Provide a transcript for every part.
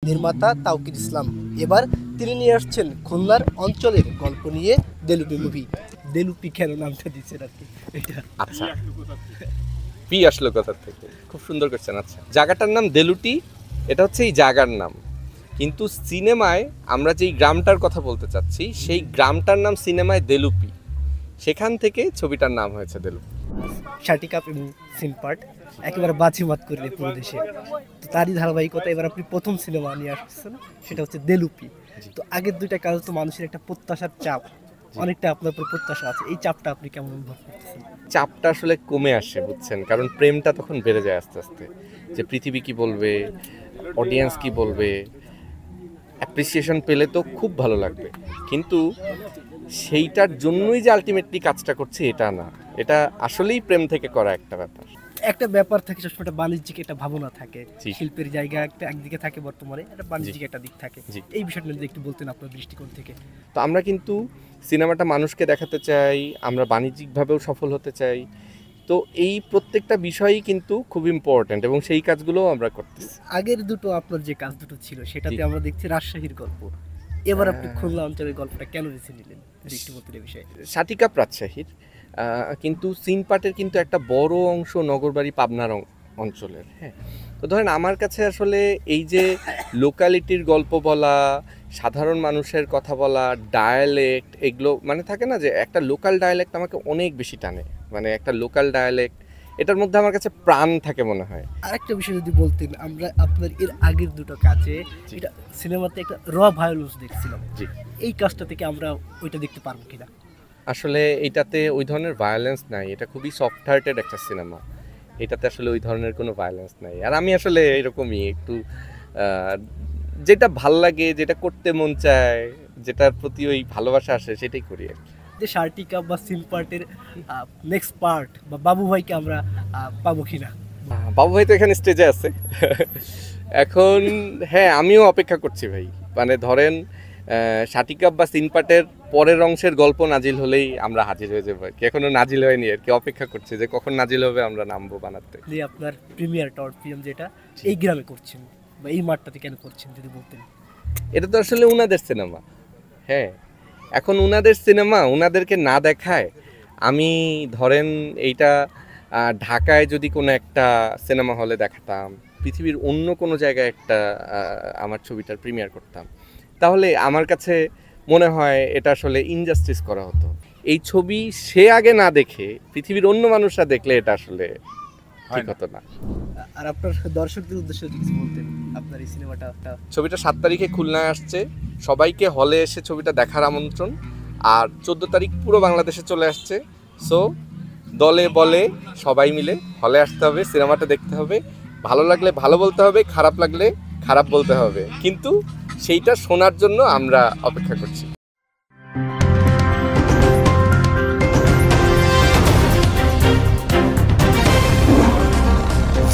নির্মাতা তাওকির ইসলাম। এবার তিনি নিয়ে আসছেন খুলনার অঞ্চলের গল্প নিয়ে দেলুপি মুভি। দেলুপি কেন নামটা দিচ্ছেন আর কি এটা? আচ্ছা, পি আসলো কোথা থেকে? খুব সুন্দর করছেন। আচ্ছা, জায়গাটার নাম দেলুটি, এটা হচ্ছে এই জায়গার নাম। কিন্তু সিনেমায় আমরা যেই গ্রামটার কথা বলতে চাচ্ছি সেই গ্রামটার নাম সিনেমায় দেলুপি, সেখান থেকে ছবিটার নাম হয়েছে দেলুপি। শাটিকাপ এবং সিনপার্ট একেবারে বাজিমাত করলে পুরো দেশে। তো তারই ধারাবাহিকতা এবার আপনি প্রথম সিনেমা নিয়ে আসছেন, সেটা হচ্ছে দেলুপি। তো আগের দুইটা কাজ তো মানুষের একটা প্রত্যাশার চাপ, অনেকটা আপনার উপর প্রত্যাশা আছে, এই চাপটা আপনি কেমন অনুভব করতেছেন? চাপটা আসলে কমে আসে, বুঝছেন, কারণ প্রেমটা তখন বেড়ে যায় আস্তে আস্তে, যে পৃথিবী কি বলবে, অডিয়েন্স কি বলবে, অ্যাপ্রিসিয়েশন পেলে তো খুব ভালো লাগবে, কিন্তু সেইটার জন্যই যে আলটিমেটলি কাজটা করছে এটা না, এটা আসলেই প্রেম থেকে করা একটা ব্যাপার। একটা ব্যাপার থাকে সবসময়, একটা বাণিজ্যিক একটা ভাবনা থাকে, জি। শিল্পের জায়গা একটা একদিকে থাকে, বর্তমানে একটা বাণিজ্যিক একটা দিক থাকে। জি। এই বিষয়টা যদি একটু বলতেন আপনার দৃষ্টিকোণ থেকে। তো আমরা কিন্তু সিনেমাটা মানুষকে দেখাতে চাই, আমরা বাণিজ্যিকভাবেও সফল হতে চাই, তো এই প্রত্যেকটা বিষয়ই কিন্তু খুব ইম্পর্ট্যান্ট এবং সেই কাজগুলোও আমরা করতেছি। আগের দুটো আপনার যে কাজ দুটো ছিল সেটাতে জি। আমরা দেখছি রাজশাহীর গল্প, এবার আপনি খুলনা অঞ্চলের গল্পটা কেন বেছে নিলেন যদি একটু বলতেন এই বিষয়ে? শাটিকাপ রাজশাহীর, কিন্তু সিনপাটের কিন্তু একটা বড় অংশ নগরবাড়ি পাবনার অঞ্চলের। হ্যাঁ, তো ধরেন আমার কাছে আসলে এই যে লোকালিটির গল্প বলা, সাধারণ মানুষের কথা বলা, ডায়ালেক্ট, এগুলো মানে থাকে না যে একটা লোকাল ডায়ালেক্ট আমাকে অনেক বেশি টানে, মানে একটা লোকাল ডায়ালেক্ট এটার মধ্যে আমার কাছে প্রাণ থাকে মনে হয়। আরেকটা বিষয় যদি বলতেন, আমরা আপনার এর আগের দুটো কাজে জি। এটা সিনেমাতে একটা ভায়োলেন্স দেখছিলাম, জি, এই কাজটা থেকে আমরা ওইটা দেখতে পারবো কিনা? আসলে এইটাতে ওই ধরনের ভায়োলেন্স নাই, এটা খুবই সফট হার্টেড একটা সিনেমা, এটাতে আসলে ওই ধরনের কোনো ভায়োলেন্স নাই। আর আমি আসলে এরকমই একটু যেটা ভাল লাগে, যেটা করতে মন চায়, যেটার প্রতি ওই ভালোবাসা আসে সেটাই করি আর কি। যে শার্টিকা বা সিনপার্টের নেক্সট পার্ট বা বাবু ভাইকে আমরা পাবো কিনা? বাবু ভাই তো এখানে স্টেজে আছে এখন। হ্যাঁ, আমিও অপেক্ষা করছি ভাই, মানে ধরেন শাটিকাপ বা সিনপাটের পরের অংশের গল্প নাজিল হলেই আমরা হাজির হয়ে যাবো আর কি। এখনো নাজিল হয়নি আর কি, অপেক্ষা করছি যে কখন নাজিল হবে আমরা নামবো বানাতে। যে আপনার প্রিমিয়ার টর্চ ফিল্ম যেটা এই গ্রামে করছেন বা এই মাঠটাতে কেন করছেন যদি বলতেন? এটা তো আসলে উনাদের সিনেমা। হ্যাঁ, এখন উনাদের সিনেমা উনাদেরকে না দেখায় আমি ধরেন এইটা ঢাকায় যদি কোনো একটা সিনেমা হলে দেখাতাম, পৃথিবীর অন্য কোনো জায়গায় একটা আমার ছবিটার প্রিমিয়ার করতাম, তাহলে আমার কাছে মনে হয় এটা আসলে ইনজাস্টিস করা হতো। এই ছবি সে আগে না দেখে পৃথিবীর অন্য মানুষরা দেখলে এটা আসলে ঠিক হতো না। আর আপনার দর্শকদের উদ্দেশ্যে যদি কিছু বলতেন, আপনার এই সিনেমাটা ছবিটা 7 তারিখে খুলনায় আসছে, সবাইকে হলে এসে ছবিটা দেখার আমন্ত্রণ। আর 14 তারিখ পুরো বাংলাদেশে চলে আসছে। সো দলে বলে সবাই মিলে হলে আসতে হবে, সিনেমাটা দেখতে হবে, ভালো লাগলে ভালো বলতে হবে, খারাপ লাগলে খারাপ বলতে হবে, কিন্তু সেইটা শোনার জন্য আমরা অপেক্ষা করছি।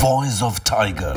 Voice of Tiger.